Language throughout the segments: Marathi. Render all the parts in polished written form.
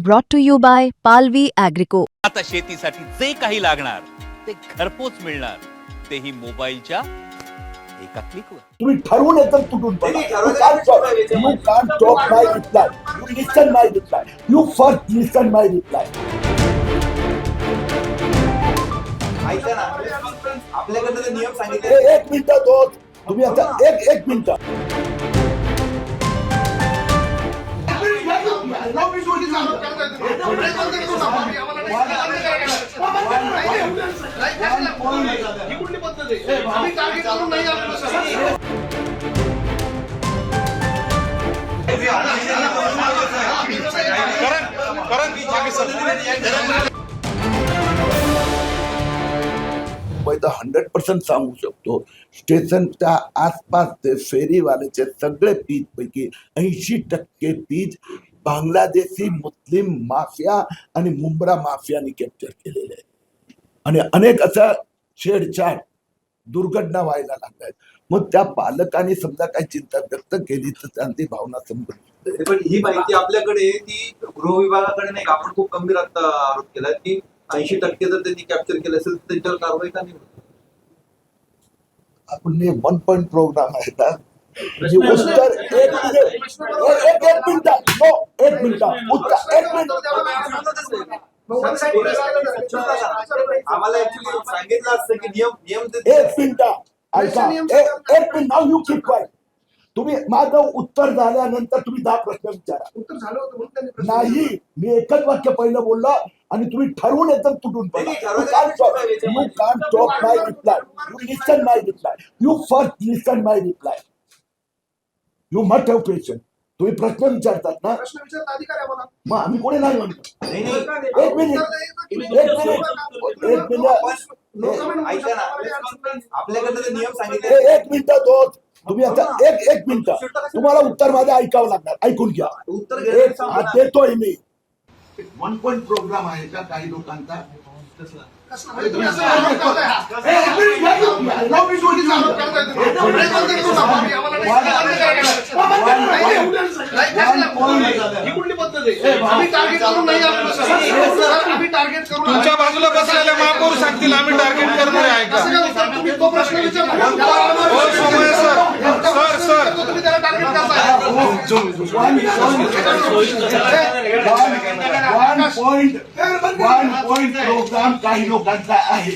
brought to you by Palvi Agrico. आता शेतीसाठी जे काही लागणार ते घरपोच मिळणार, तेही मोबाईलच्या एका क्लिकवर. तुम्ही ठरवून एकदम तुटून पडा. You can't talk my reply. You listen my reply. You first listen my reply. ऐका ना, आपल्याकडे तर नियम सांगितले. एक मिनिट दोन, तुम्ही आता एक मिनिट. मैं तर 100% सांगू शकतो, स्टेशनच्या आसपास ते फेरीवाल्याचे सगळे पीज पैकी 80% पीज बांगलादेशी मुस्लिम माफिया आणि मुंब्रा माफियाने कॅप्चर केलेले आहे आणि अनेक अशा छेडछाड दुर्घटना व्हायला लागल्या. मग त्या पालकांनी समजा काही चिंता व्यक्त केली तर त्यांची भावना समजून. पण ही माहिती आपल्याकडे ती गृह विभागाकडे नाही. आपण खूप गंभीर आता आरोप केला की 80% जर त्यांनी कॅप्चर केलं असेल तर त्यांच्यावर कारवाई का नाही होत? आपण 1 पॉइंट प्रोग्राम आहे का जी उत्तर एक मिनिट उत्तर एक मिनिट. आम्हाला ऍक्च्युली सांगितलं असतं की नियम एक मिनिट ऐका. एक minute. Now you keep quiet. तुम्ही माझं उत्तर झाल्यानंतर तुम्ही 10 प्रश्न विचारा. उत्तर झालं होतं म्हणून त्यांनी नाही, मी एकच वाक्य पहिलं बोललो आणि तुम्ही ठरवून एकदम तुटून पडला. You can't talk my reply. You listen my reply. You first listen my reply. You must have patience. तुम्ही प्रश्न विचारतात ना, प्रश्न विचारता अधिकार आहे आम्हाला. मग आम्ही कोणी नाही म्हणतो. एक मिनिट. ऐका ना, आपल्याकडे तर नियम सांगितले. एक मिनिट दोन, तुम्ही आता एक मिनिट. तुम्हाला उत्तर माझं ऐकावं लागणार. ऐकून घ्या. उत्तर देतोय मी. 1 पॉइंट प्रोग्राम आहे का काही लोकांचा? तुम्ही असं आरोप करताय. ही कुठली पद्धत आहे? आम्ही टार्गेट करून नाही आपलं सर. आम्ही टार्गेट करून तुमच्या बाजूला बसलेल्या महापौर सांगतील आम्ही टार्गेट करणार आहे का? असं का तुम्ही तो प्रश्न विचारला? सर तुम्ही त्याला टार्गेट करताय. वन पॉइंट प्रोग्राम काही लोकांचा आहे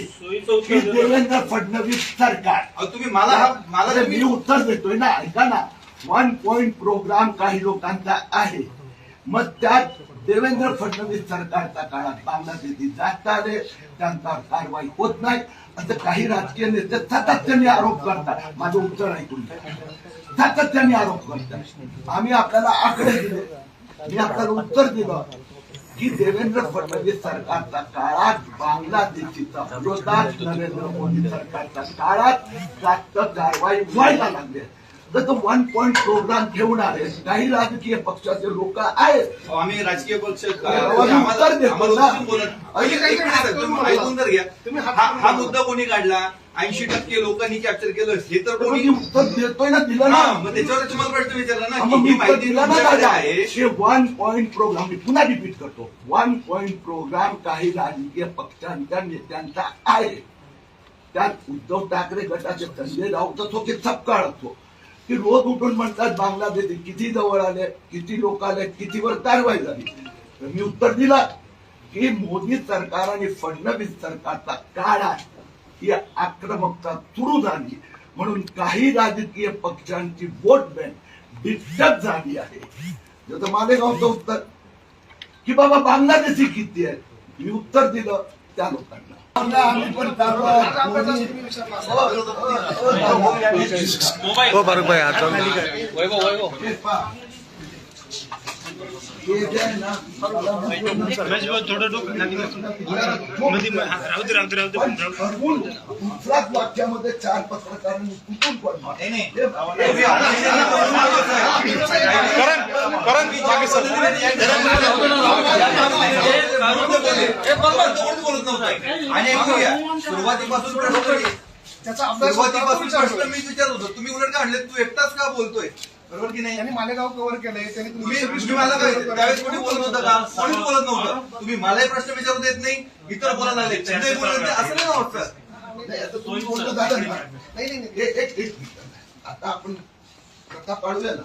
की देवेंद्र फडणवीस सरकार. तुम्ही मला मी उत्तर देतोय ना, ऐका ना. 1 पॉइंट प्रोग्राम काही लोकांचा आहे. मग त्यात देवेंद्र फडणवीस सरकारच्या काळात बांगलादेशी जास्त आले, त्यांच्यावर कारवाई होत नाही असं काही राजकीय नेते सातत्याने आरोप करतात. माझं उत्तर ऐकून घ्या. सातत्याने आरोप करतात. आम्ही आपल्याला आकडे दिले, मी आपल्याला उत्तर दिलं की देवेंद्र फडणवीस सरकारच्या काळात बांगलादेशीच्या विरोधात नरेंद्र मोदी सरकारच्या काळात जास्त कारवाई व्हायला लागली. तर 1 पॉइंट प्रोग्राम घेऊन आले काही राजकीय पक्षाचे लोक आहेत. आम्ही राजकीय पक्ष उत्तर देतो ना. ऐकून तर घ्या. हा मुद्दा कोणी काढला? 80% लोकांनी कॅप्चर केलं हे तर कोणी उत्तर देतोय ना, दिलं ना. मग त्याच्यावर तुम्हाला प्रश्न विचारला ना मग की ही माहिती तुमच्याकडे आहे. 1 पॉइंट प्रोग्राम मी पुन्हा रिपीट करतो. 1 पॉइंट प्रोग्राम काही राजकीय पक्षांच्या नेत्यांचा आहे. त्यात उद्धव ठाकरे गटाचे संजय राऊत असो की सपकाळ असो की रोज उठून म्हणतात बांगलादेशी किती जवळ आले, किती लोक आले, कितीवर कारवाई झाली. तर मी उत्तर दिलं की मोदी सरकार आणि फडणवीस सरकारच्या काळात ही आक्रमकता सुरू झाली म्हणून काही राजकीय पक्षांची वोट बँक डिस्टर्ब झाली आहे. जसं मालेगावचं उत्तर की बाबा बांगलादेशी किती आहे, मी उत्तर दिलं त्या लोकांना. आम्ही पण दुसऱ्याच वाक्यामध्ये 4 पत्रकारांनी कुठून पडणार. सुरुवातीपासून प्रश्न मी विचारत होतो, तुम्ही उलट का म्हणले तू एकटाच का बोलतोय? बरोबर की नाही? त्यांनी मालेगाव कव्हर केलंय त्यांनी तुम्ही मला काय त्यावेळेस कोणी बोलत होतं का? कोणीच बोलत नव्हतं. तुम्ही मलाही प्रश्न विचारू देत नाही, इतर बोलायला लागले, त्यांनाही बोलत नाही, असं नाही होत सर. नाही, आता तुम्ही बोलणं झालं ना. नाही एक मिनिट. आता आपण कथा पाडूया ना.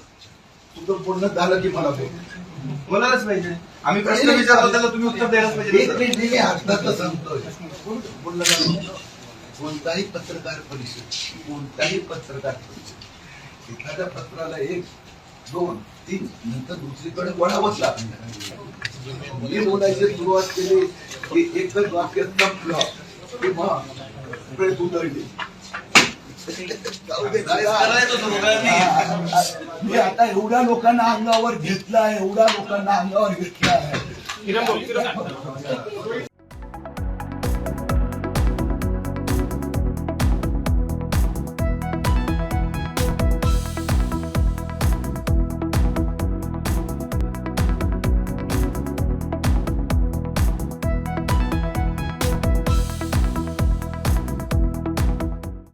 तुझं बोलणं झालं की मला बोल. बोलायलाच पाहिजे. आम्ही प्रश्न विचारतो त्याला तुम्ही उत्तर द्यायलाच पाहिजे. एक मिनिट मी अर्थात सांगतोय. बोलणं झालं. कोणताही पत्रकार परिषद एखाद्या पत्राला 1, 2, 3 नंतर दुसरीकडे वळावंच लागतं. मी बोलायची सुरुवात केली की एकच वाक्य संपलं की मग प्रेस उतरली. जाऊ दे, काय करायचं होतं दोघांनी. मी आता एवढ्या लोकांना अंगावर घेतलाय